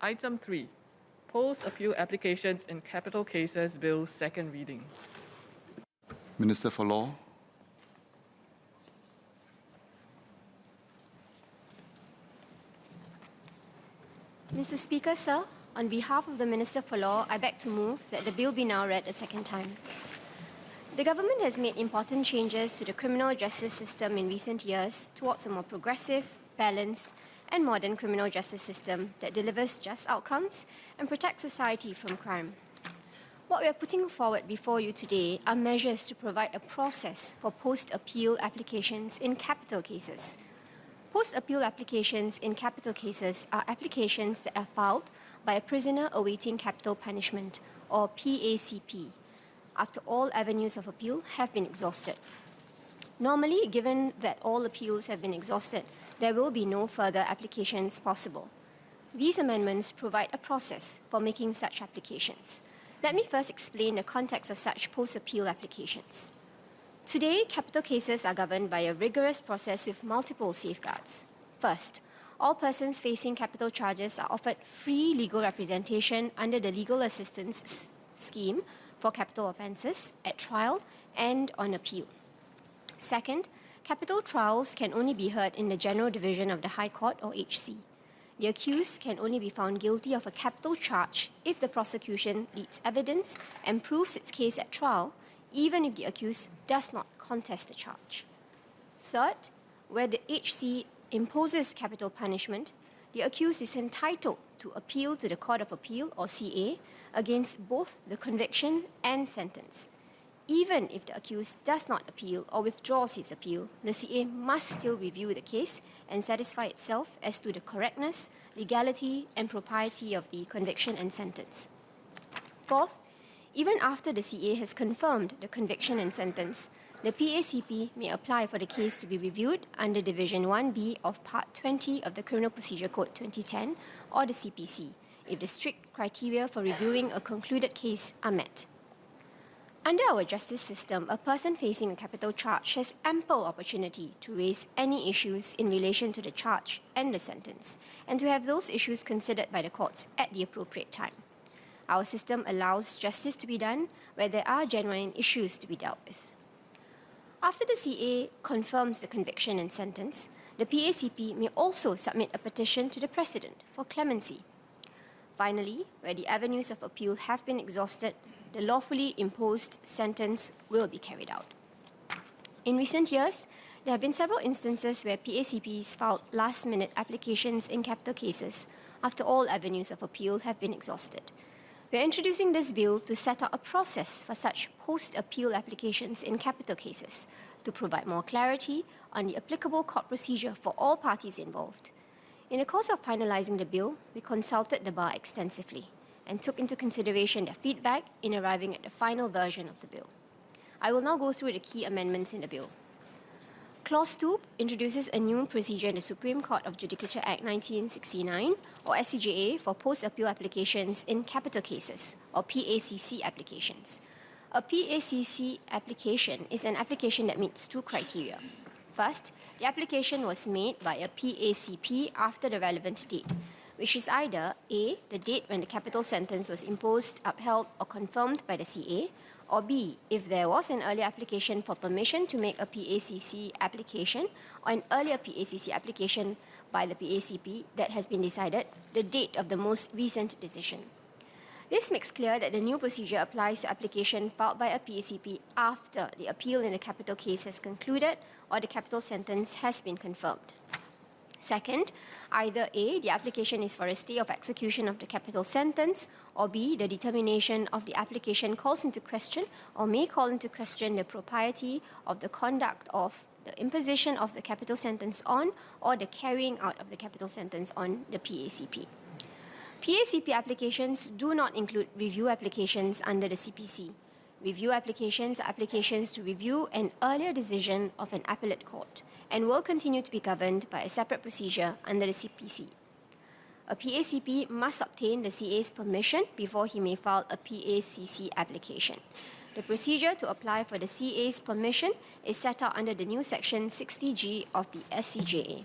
Item 3, Post-Appeal Applications in Capital Cases Bill, second reading. Minister for Law. Mr. Speaker, sir, on behalf of the Minister for Law, I beg to move that the bill be now read a second time. The government has made important changes to the criminal justice system in recent years towards a more progressive, balanced, and modern criminal justice system that delivers just outcomes and protects society from crime. What we are putting forward before you today are measures to provide a process for post-appeal applications in capital cases. Post-appeal applications in capital cases are applications that are filed by a prisoner awaiting capital punishment, or PACP, after all avenues of appeal have been exhausted. Normally, given that all appeals have been exhausted, there will be no further applications possible. These amendments provide a process for making such applications. Let me first explain the context of such post-appeal applications. Today, capital cases are governed by a rigorous process with multiple safeguards. First, all persons facing capital charges are offered free legal representation under the Legal Assistance Scheme for capital offences at trial and on appeal. Second, capital trials can only be heard in the General Division of the High Court, or HC. The accused can only be found guilty of a capital charge if the prosecution leads evidence and proves its case at trial, even if the accused does not contest the charge. Third, where the HC imposes capital punishment, the accused is entitled to appeal to the Court of Appeal, or CA, against both the conviction and sentence. Even if the accused does not appeal or withdraws his appeal, the CA must still review the case and satisfy itself as to the correctness, legality, and propriety of the conviction and sentence. Fourth, even after the CA has confirmed the conviction and sentence, the PACP may apply for the case to be reviewed under Division 1B of Part 20 of the Criminal Procedure Code 2010, or the CPC, if the strict criteria for reviewing a concluded case are met. Under our justice system, a person facing a capital charge has ample opportunity to raise any issues in relation to the charge and the sentence, and to have those issues considered by the courts at the appropriate time. Our system allows justice to be done where there are genuine issues to be dealt with. After the CA confirms the conviction and sentence, the PACP may also submit a petition to the President for clemency. Finally, where the avenues of appeal have been exhausted, the lawfully imposed sentence will be carried out. In recent years, there have been several instances where PACPs filed last-minute applications in capital cases after all avenues of appeal have been exhausted. We are introducing this bill to set out a process for such post-appeal applications in capital cases to provide more clarity on the applicable court procedure for all parties involved. In the course of finalizing the bill, we consulted the bar extensively and took into consideration their feedback in arriving at the final version of the bill. I will now go through the key amendments in the bill. Clause 2 introduces a new procedure in the Supreme Court of Judicature Act 1969, or SCJA, for post-appeal applications in capital cases, or PACC applications. A PACC application is an application that meets two criteria. First, the application was made by a PACP after the relevant date, which is either A, the date when the capital sentence was imposed, upheld, or confirmed by the CA, or B, if there was an earlier application for permission to make a PACC application, or an earlier PACC application by the PACP that has been decided, the date of the most recent decision. This makes clear that the new procedure applies to application filed by a PACP after the appeal in the capital case has concluded or the capital sentence has been confirmed. Second, either A, the application is for a stay of execution of the capital sentence, or B, the determination of the application calls into question or may call into question the propriety of the conduct of the imposition of the capital sentence on or the carrying out of the capital sentence on the PACP. PACP applications do not include review applications under the CPC. Review applications are applications to review an earlier decision of an appellate court and will continue to be governed by a separate procedure under the CPC. A PACP must obtain the CA's permission before he may file a PACC application. The procedure to apply for the CA's permission is set out under the new Section 60G of the SCJA.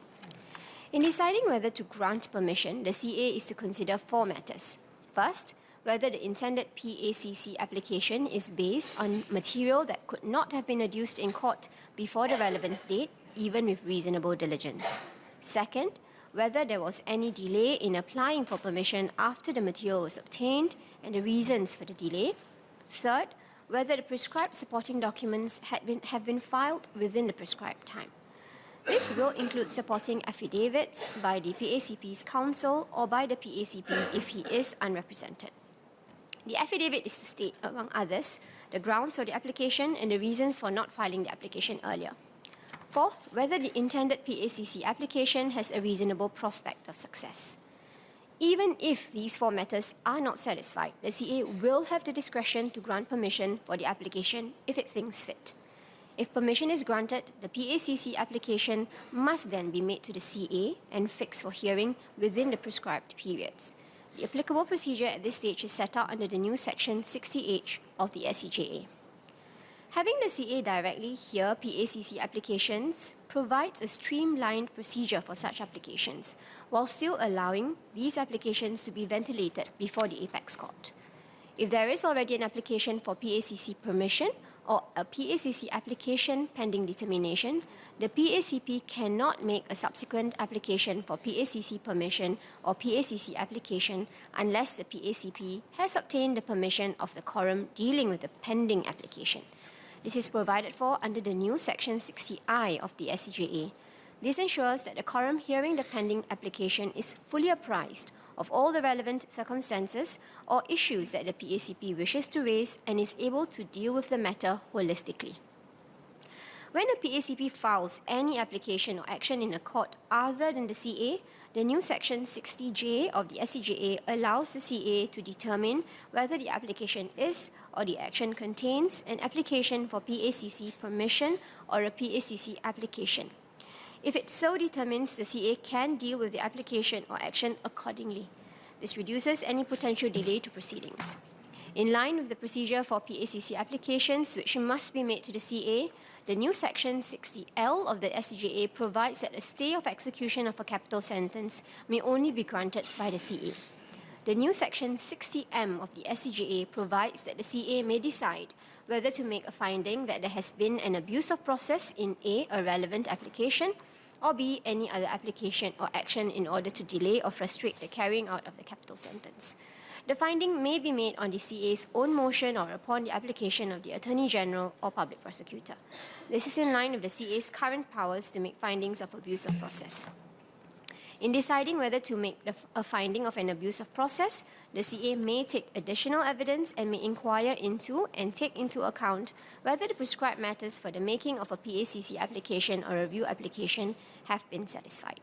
In deciding whether to grant permission, the CA is to consider 4 matters. First, whether the intended PACC application is based on material that could not have been adduced in court before the relevant date, even with reasonable diligence. Second, whether there was any delay in applying for permission after the material was obtained and the reasons for the delay. Third, whether the prescribed supporting documents have been filed within the prescribed time. This will include supporting affidavits by the PACP's counsel or by the PACP if he is unrepresented. The affidavit is to state, among others, the grounds for the application and the reasons for not filing the application earlier. Fourth, whether the intended PACC application has a reasonable prospect of success. Even if these 4 matters are not satisfied, the CA will have the discretion to grant permission for the application if it thinks fit. If permission is granted, the PACC application must then be made to the CA and fixed for hearing within the prescribed periods. The applicable procedure at this stage is set out under the new Section 60H of the SCJA. Having the CA directly hear PACC applications provides a streamlined procedure for such applications, while still allowing these applications to be ventilated before the apex court. If there is already an application for PACC permission or a PACC application pending determination, the PACP cannot make a subsequent application for PACC permission or PACC application unless the PACP has obtained the permission of the quorum dealing with the pending application. This is provided for under the new Section 60I of the SCJA. This ensures that the quorum hearing the pending application is fully apprised of all the relevant circumstances or issues that the PACP wishes to raise and is able to deal with the matter holistically. When a PACP files any application or action in a court other than the CA, the new Section 60J of the SCJA allows the CA to determine whether the application is or the action contains an application for PACC permission or a PACC application. If it so determines, the CA can deal with the application or action accordingly. This reduces any potential delay to proceedings. In line with the procedure for PACC applications, which must be made to the CA, the new Section 60L of the SCJA provides that a stay of execution of a capital sentence may only be granted by the CA. The new Section 60M of the SCJA provides that the CA may decide whether to make a finding that there has been an abuse of process in A, a relevant application, or B, any other application or action in order to delay or frustrate the carrying out of the capital sentence. The finding may be made on the CA's own motion or upon the application of the Attorney General or Public Prosecutor. This is in line with the CA's current powers to make findings of abuse of process. In deciding whether to make a finding of an abuse of process, the CA may take additional evidence and may inquire into and take into account whether the prescribed matters for the making of a PACC application or review application have been satisfied.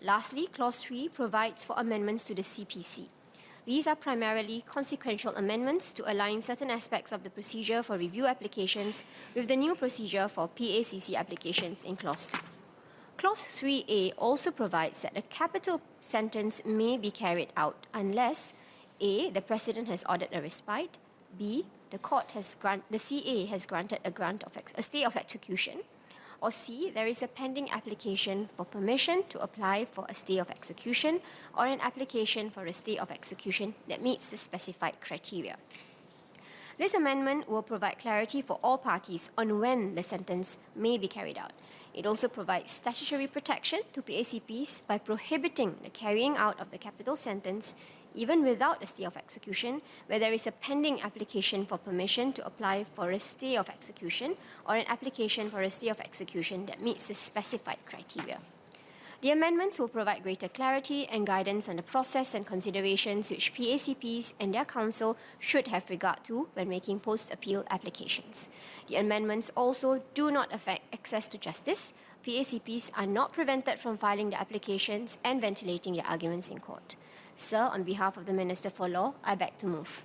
Lastly, Clause 3 provides for amendments to the CPC. These are primarily consequential amendments to align certain aspects of the procedure for review applications with the new procedure for PACC applications in Clause 2. Clause 3A also provides that a capital sentence may be carried out unless A, the President has ordered a respite, B, the CA has granted a stay of execution, or C, there is a pending application for permission to apply for a stay of execution or an application for a stay of execution that meets the specified criteria. This amendment will provide clarity for all parties on when the sentence may be carried out. It also provides statutory protection to PACPs by prohibiting the carrying out of the capital sentence even without a stay of execution, where there is a pending application for permission to apply for a stay of execution or an application for a stay of execution that meets the specified criteria. The amendments will provide greater clarity and guidance on the process and considerations which PACPs and their counsel should have regard to when making post-appeal applications. The amendments also do not affect access to justice. PACPs are not prevented from filing their applications and ventilating their arguments in court. Sir, on behalf of the Minister for Law, I beg to move.